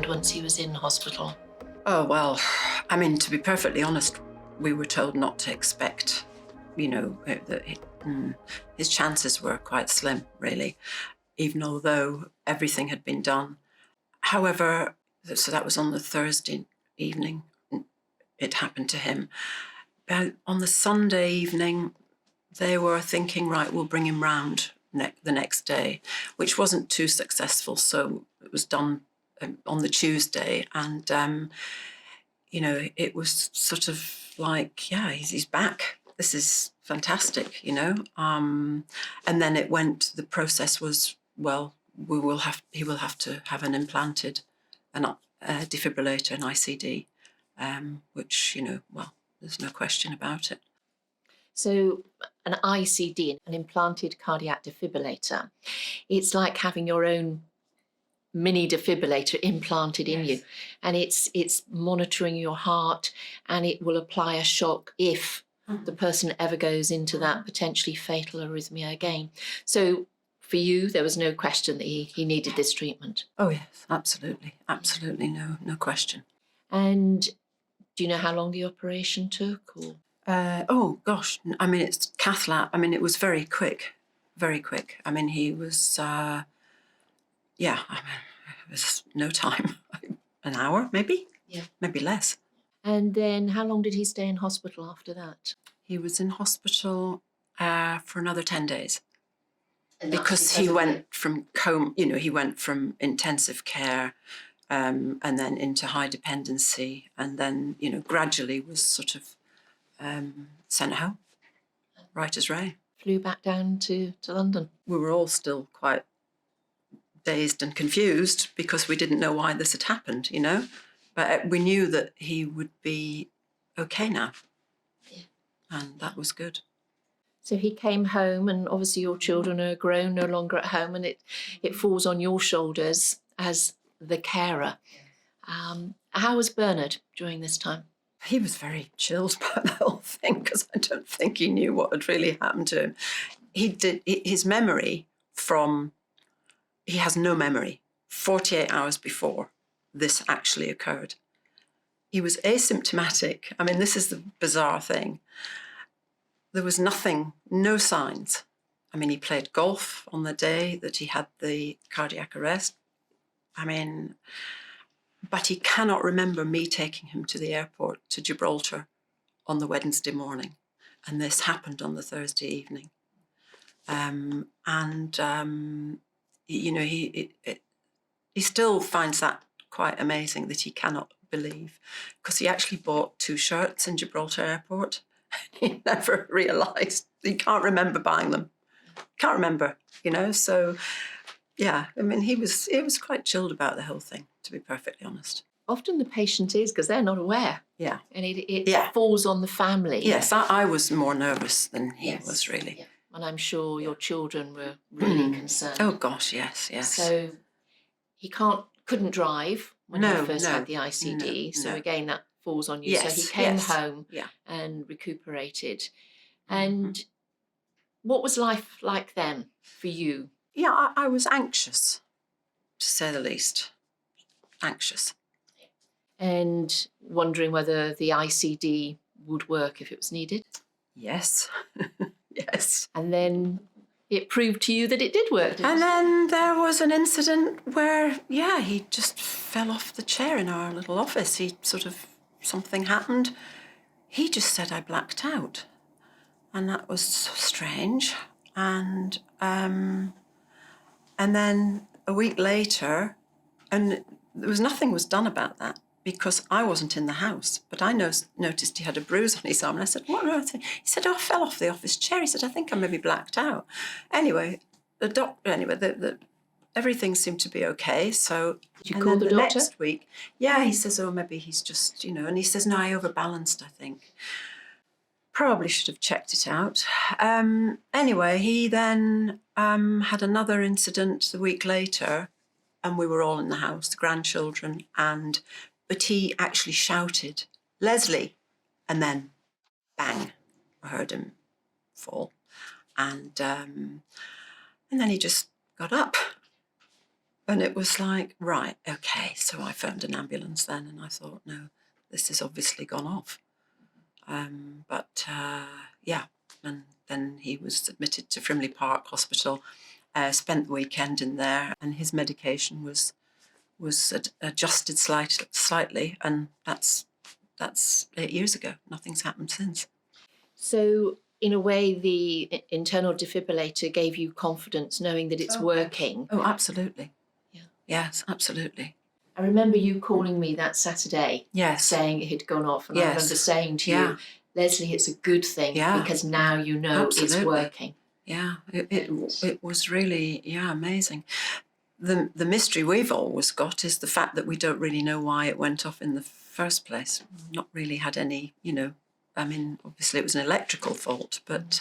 once he was in hospital? Oh, well, I mean, to be perfectly honest, we were told not to expect, that his chances were quite slim, really, even although everything had been done. However, so that was on the Thursday evening, it happened to him. But on the Sunday evening, they were thinking, right, we'll bring him round the next day, which wasn't too successful. So it was done on the Tuesday. And, it was sort of like, yeah, he's back. This is fantastic, And then the process was, well, he will have to have an implanted defibrillator, an ICD, which, there's no question about it. So an ICD, an implanted cardiac defibrillator, it's like having your own mini defibrillator implanted in you, and it's monitoring your heart, and it will apply a shock if the person ever goes into that potentially fatal arrhythmia again. So for you, there was no question that he needed this treatment. Oh yes, absolutely, no question. And do you know how long the operation took? Or oh gosh, I mean, it's cath lab. I mean, it was very quick. I mean, he was it was no time. An hour, maybe? Yeah. Maybe less. And then how long did he stay in hospital after that? He was in hospital for another 10 days. Because he went from he went from intensive care and then into high dependency, and then, gradually was sort of sent home, right as rain. Flew back down to London. We were all still quite dazed and confused because we didn't know why this had happened, But we knew that he would be okay now. Yeah. And that was good. So he came home, and obviously your children are grown, no longer at home, and it falls on your shoulders as the carer. How was Bernard during this time? He was very chilled by the whole thing because I don't think he knew what had really happened to him. His memory he has no memory 48 hours before this actually occurred. He was asymptomatic. I mean, this is the bizarre thing. There was nothing, no signs. I mean, he played golf on the day that he had the cardiac arrest. I mean, but he cannot remember me taking him to the airport to Gibraltar on the Wednesday morning. And this happened on the Thursday evening. He still finds that quite amazing that he cannot believe, because he actually bought 2 shirts in Gibraltar Airport. He never realised. He can't remember buying them. Can't remember, So, yeah, I mean, he was quite chilled about the whole thing, to be perfectly honest. Often the patient is, because they're not aware. Yeah. And it falls on the family. Yes, I was more nervous than he was, really. Yeah. And I'm sure your children were really concerned. Oh, gosh, yes. So he couldn't drive when he first had the ICD. So again, that falls on you. Yes, so he came home and recuperated. And what was life like then for you? Yeah, I was anxious, to say the least. Anxious. And wondering whether the ICD would work if it was needed? Yes. Yes. And then it proved to you that it did work, didn't it? And then there was an incident where, he just fell off the chair in our little office. Something happened. He just said I blacked out. And that was so strange. And then a week later, and nothing was done about that because I wasn't in the house, but I noticed he had a bruise on his arm. And I said, what on earth? He said, I fell off the office chair. He said, I think I maybe blacked out. Anyway, everything seemed to be okay. So did you call the doctor? Next week, he says, maybe he's just, and he says, no, I overbalanced, I think. Probably should have checked it out. Anyway, he then had another incident the week later, and we were all in the house, the grandchildren, but he actually shouted, Lesley, and then bang, I heard him fall. And then he just got up. And it was like, right, okay. So I phoned an ambulance then, and I thought, no, this has obviously gone off. Yeah, and then he was admitted to Frimley Park Hospital, spent the weekend in there, and his medication was adjusted slightly, and that's 8 years ago. Nothing's happened since. So in a way, the internal defibrillator gave you confidence knowing that it's working. Oh, absolutely. Yeah. Yes, absolutely. I remember you calling me that Saturday, Yes, saying it had gone off, and Yes. I remember saying to Yeah. you, Lesley, it's a good thing Yeah. because now you know it's Absolutely. working. Yeah, it was really, amazing. The mystery we've always got is the fact that we don't really know why it went off in the first place. We've not really had any, I mean, obviously it was an electrical fault, but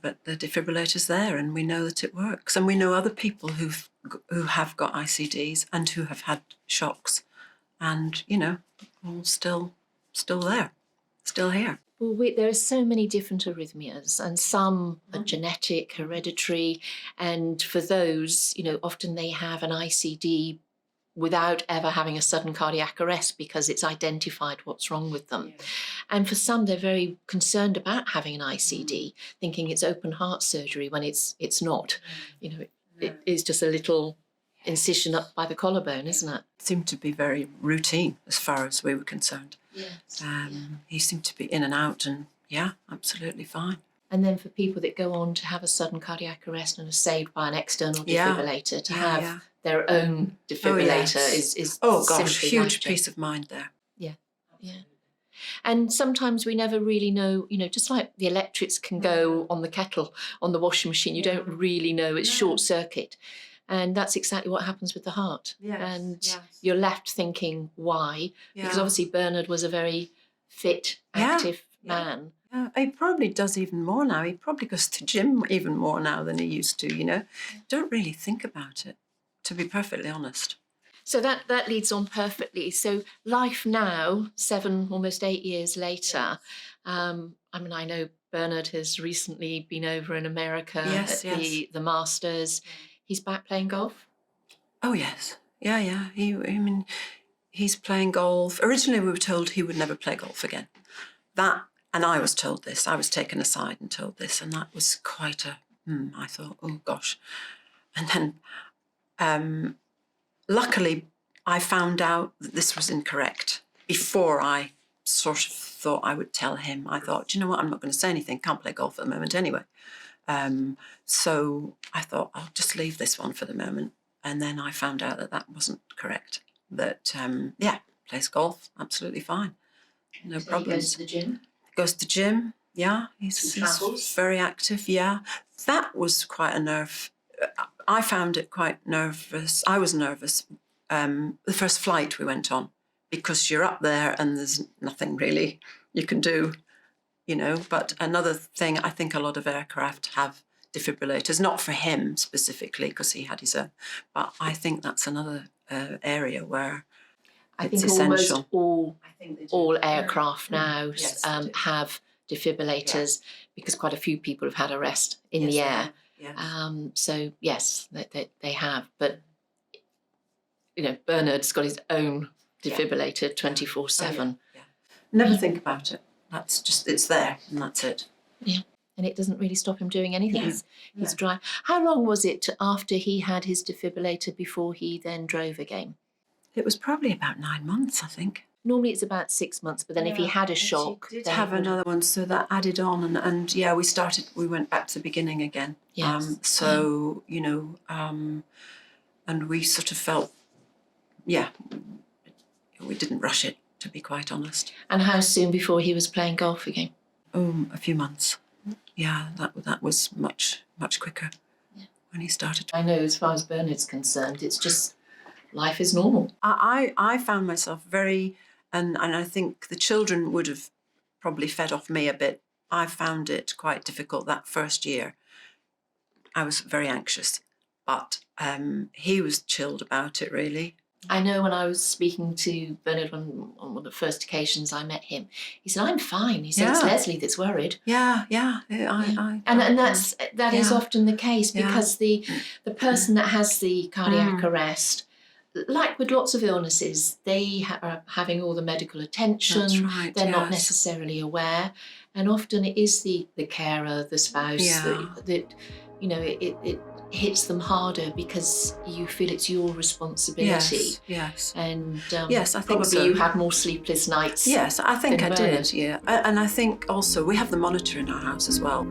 but the defibrillator's there, and we know that it works, and we know other people who have got ICDs and who have had shocks, and all still there, still here. Well, there are so many different arrhythmias, and some are genetic, hereditary, and for those, often they have an ICD without ever having a sudden cardiac arrest because it's identified what's wrong with them. Yeah. And for some, they're very concerned about having an ICD, thinking it's open heart surgery when it's not. It is just a little incision up by the collarbone, isn't it? It seemed to be very routine as far as we were concerned. Yes. He seemed to be in and out, and absolutely fine. And then for people that go on to have a sudden cardiac arrest and are saved by an external defibrillator, to have their own defibrillator is huge piece of mind there. Yeah. And sometimes we never really know, just like the electrics can go on the kettle, on the washing machine, you don't really know, it's short circuit. And that's exactly what happens with the heart. Yes, and you're left thinking, why? Because obviously Bernard was a very fit, active man. Yeah, he probably does even more now. He probably goes to gym even more now than he used to, Don't really think about it, to be perfectly honest. So that leads on perfectly. So life now, 7, almost 8 years later, I know Bernard has recently been over in America at the Masters. He's back playing golf? Oh, yes. Yeah. He's playing golf. Originally, we were told he would never play golf again. And I was told this. I was taken aside and told this, and that was quite I thought, oh, gosh. And then, luckily, I found out that this was incorrect before I sort of thought I would tell him. I thought, do you know what? I'm not going to say anything. Can't play golf at the moment anyway. So I thought I'll just leave this one for the moment. And then I found out that wasn't correct. That, plays golf, absolutely fine. No problems. He goes to the gym? Goes to the gym, yeah. He's very active, yeah. That was quite a nerve. I found it quite nervous. I was nervous the first flight we went on because you're up there and there's nothing really you can do. But another thing, I think a lot of aircraft have defibrillators, not for him specifically because he had his own, but I think that's another area where it's essential. Almost all aircraft now have defibrillators because quite a few people have had arrest in the air. So yes, they have, but Bernard's got his own defibrillator 24/7. Never think about it. That's just, it's there and that's it. Yeah, and it doesn't really stop him doing anything. He's dry. How long was it after he had his defibrillator before he then drove again? It was probably about 9 months, I think. Normally it's about 6 months, but then if he had a shock... He did have another one, so that added on, and we went back to the beginning again. Yes. And we sort of felt, we didn't rush it, to be quite honest. And how soon before he was playing golf again? A few months. Yeah, that was much, much quicker when he started. I know as far as Bernard's concerned, it's just life is normal. I found myself very, and I think the children would have probably fed off me a bit. I found it quite difficult that first year. I was very anxious, but he was chilled about it, really. I know when I was speaking to Bernard on one of the first occasions I met him, he said, "I'm fine." He said, "It's Yeah. Lesley that's worried." Yeah. And that is often the case, because the person that has the cardiac arrest, like with lots of illnesses, they are having all the medical attention. That's right, They're not yes. necessarily aware, and often it is the carer, the spouse that it hits them harder, because you feel it's your responsibility. Yes. And Yes, I think probably so. you had more sleepless nights. Yes, I think than I Bernard. did, yeah. And I think also we have the monitor in our house as well.